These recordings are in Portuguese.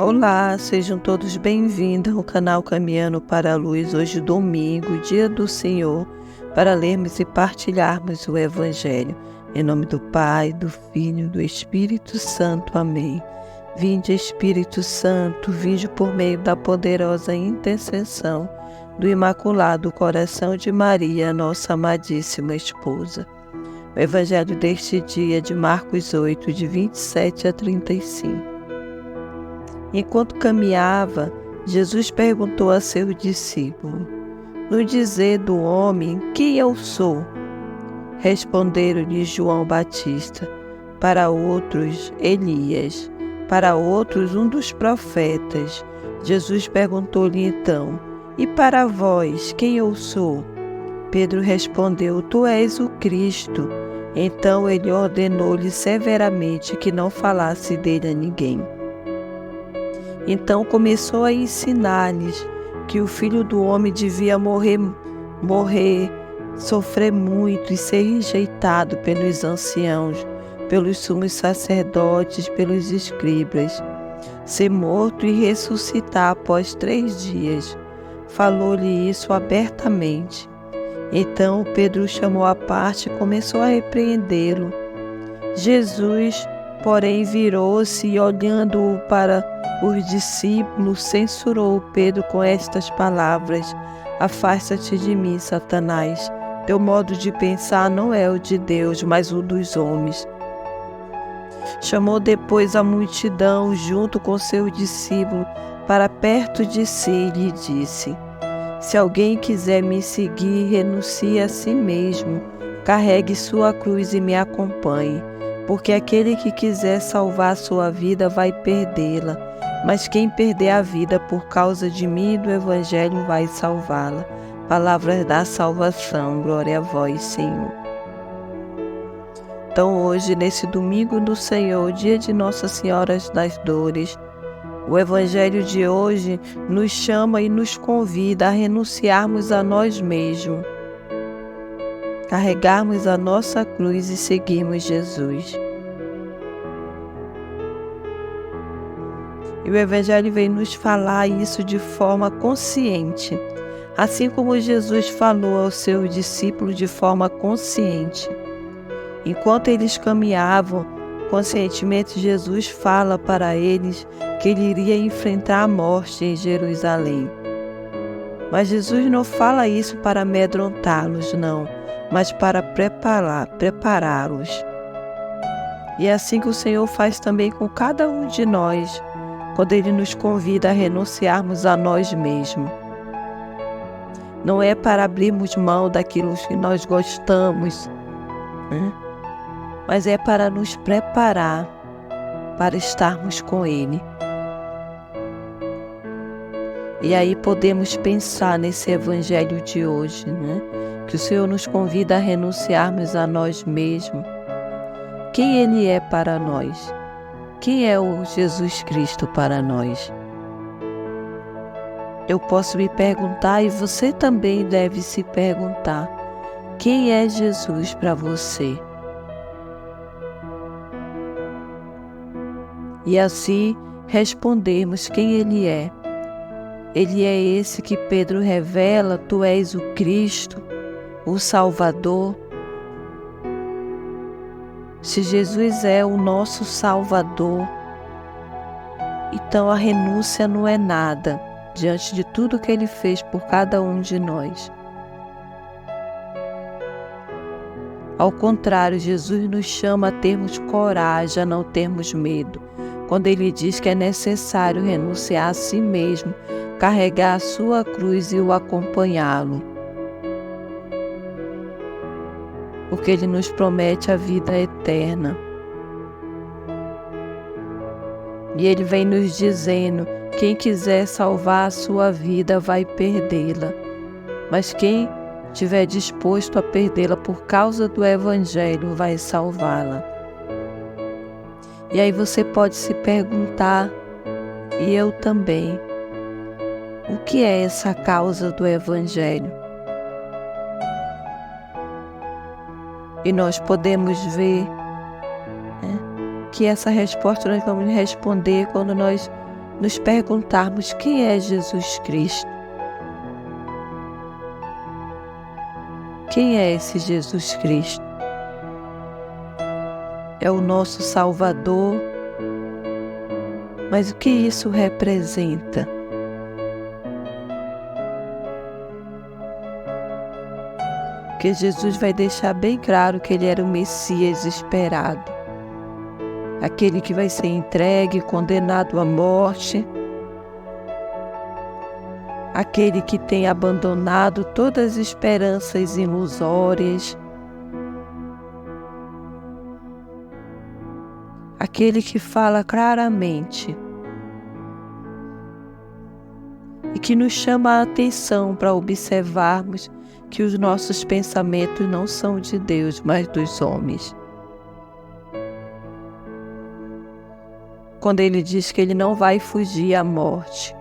Olá, sejam todos bem-vindos ao canal Caminhando para a Luz. Hoje, domingo, dia do Senhor, para lermos e partilharmos o Evangelho. Em nome do Pai, do Filho e do Espírito Santo. Amém. Vinde, Espírito Santo, vinde por meio da poderosa intercessão do Imaculado Coração de Maria, nossa amadíssima esposa. O Evangelho deste dia é de Marcos 8, de 27 a 35. Enquanto caminhava, Jesus perguntou a seus discípulos: No dizer do homem, quem eu sou? Responderam-lhe João Batista, para outros Elias, para outros um dos profetas. Jesus perguntou-lhe então: E para vós, quem eu sou? Pedro respondeu: Tu és o Cristo. Então ele ordenou-lhe severamente que não falasse dele a ninguém. Então começou a ensinar-lhes que o Filho do Homem devia morrer, sofrer muito e ser rejeitado pelos anciãos, pelos sumos sacerdotes, pelos escribas, ser morto e ressuscitar após 3 dias. Falou-lhe isso abertamente. Então Pedro o chamou à parte e começou a repreendê-lo. Jesus, porém, virou-se e, olhando para os discípulos, censurou Pedro com estas palavras: Afasta-te de mim, Satanás. Teu modo de pensar não é o de Deus, mas o dos homens. Chamou depois a multidão junto com seus discípulos para perto de si e lhe disse: Se alguém quiser me seguir, renuncie a si mesmo, carregue sua cruz e me acompanhe. Porque aquele que quiser salvar sua vida vai perdê-la, mas quem perder a vida por causa de mim e do Evangelho vai salvá-la. Palavras da salvação, glória a vós, Senhor. Então hoje, nesse domingo do Senhor, dia de Nossa Senhora das Dores, o Evangelho de hoje nos chama e nos convida a renunciarmos a nós mesmos, carregarmos a nossa cruz e seguirmos Jesus. E o Evangelho vem nos falar isso de forma consciente, assim como Jesus falou aos seus discípulos de forma consciente. Enquanto eles caminhavam, conscientemente Jesus fala para eles que ele iria enfrentar a morte em Jerusalém. Mas Jesus não fala isso para amedrontá-los, não, mas para prepará-los. E é assim que o Senhor faz também com cada um de nós, quando Ele nos convida a renunciarmos a nós mesmos. Não é para abrirmos mão daquilo que nós gostamos, né? Mas é para nos preparar para estarmos com Ele. E aí podemos pensar nesse Evangelho de hoje, né? Que o Senhor nos convida a renunciarmos a nós mesmos. Quem Ele é para nós? Quem é o Jesus Cristo para nós? Eu posso me perguntar e você também deve se perguntar: quem é Jesus para você? E assim respondermos quem Ele é. Ele é esse que Pedro revela: Tu és o Cristo, o Salvador. Se Jesus é o nosso Salvador, então a renúncia não é nada diante de tudo que Ele fez por cada um de nós. Ao contrário, Jesus nos chama a termos coragem, a não termos medo, quando Ele diz que é necessário renunciar a si mesmo, carregar a sua cruz e o acompanhá-lo. Porque Ele nos promete a vida eterna. E Ele vem nos dizendo: quem quiser salvar a sua vida vai perdê-la, mas quem estiver disposto a perdê-la por causa do Evangelho vai salvá-la. E aí você pode se perguntar, e eu também: o que é essa causa do Evangelho? E nós podemos ver, né, que essa resposta nós vamos responder quando nós nos perguntarmos quem é Jesus Cristo. Quem é esse Jesus Cristo? É o nosso Salvador, mas o que isso representa? Porque Jesus vai deixar bem claro que ele era o Messias esperado, aquele que vai ser entregue, condenado à morte, aquele que tem abandonado todas as esperanças ilusórias, aquele que fala claramente e que nos chama a atenção para observarmos que os nossos pensamentos não são de Deus, mas dos homens. Quando ele diz que ele não vai fugir à morte,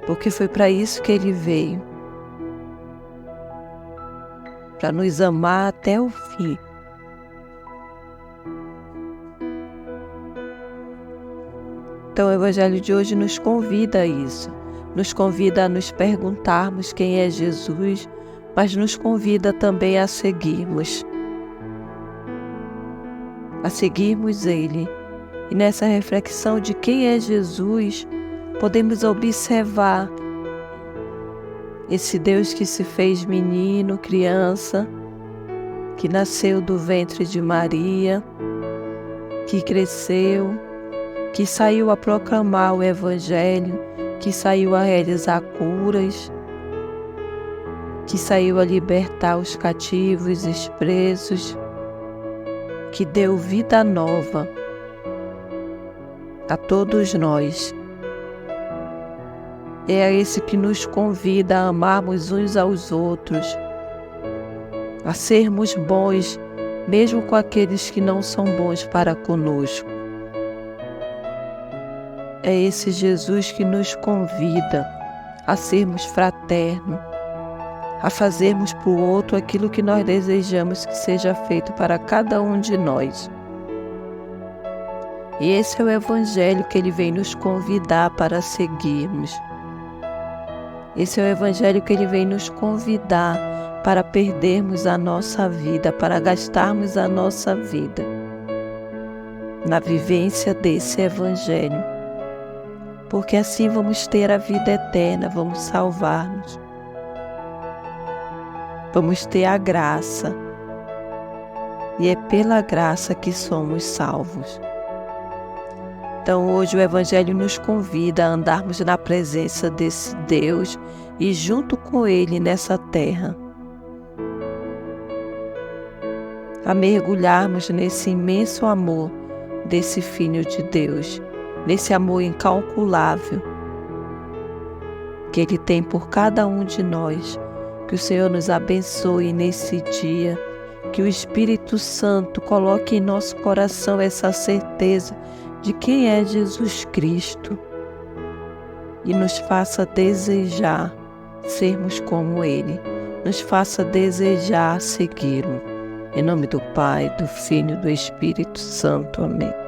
porque foi para isso que ele veio, para nos amar até o fim. Então o Evangelho de hoje nos convida a isso, nos convida a nos perguntarmos quem é Jesus, mas nos convida também a seguirmos Ele. E nessa reflexão de quem é Jesus, podemos observar esse Deus que se fez menino, criança, que nasceu do ventre de Maria, que cresceu, que saiu a proclamar o Evangelho, que saiu a realizar curas, que saiu a libertar os cativos e os presos, que deu vida nova a todos nós. É esse que nos convida a amarmos uns aos outros, a sermos bons, mesmo com aqueles que não são bons para conosco. É esse Jesus que nos convida a sermos fraternos, a fazermos para o outro aquilo que nós desejamos que seja feito para cada um de nós. E esse é o Evangelho que ele vem nos convidar para seguirmos. Esse é o Evangelho que ele vem nos convidar para perdermos a nossa vida, para gastarmos a nossa vida na vivência desse Evangelho. Porque assim vamos ter a vida eterna, vamos salvar-nos. Vamos ter a graça. E é pela graça que somos salvos. Então hoje o Evangelho nos convida a andarmos na presença desse Deus e junto com Ele nessa terra. A mergulharmos nesse imenso amor desse Filho de Deus, nesse amor incalculável que Ele tem por cada um de nós. Que o Senhor nos abençoe nesse dia, que o Espírito Santo coloque em nosso coração essa certeza de quem é Jesus Cristo e nos faça desejar sermos como Ele, nos faça desejar segui-lo. Em nome do Pai, do Filho e do Espírito Santo. Amém.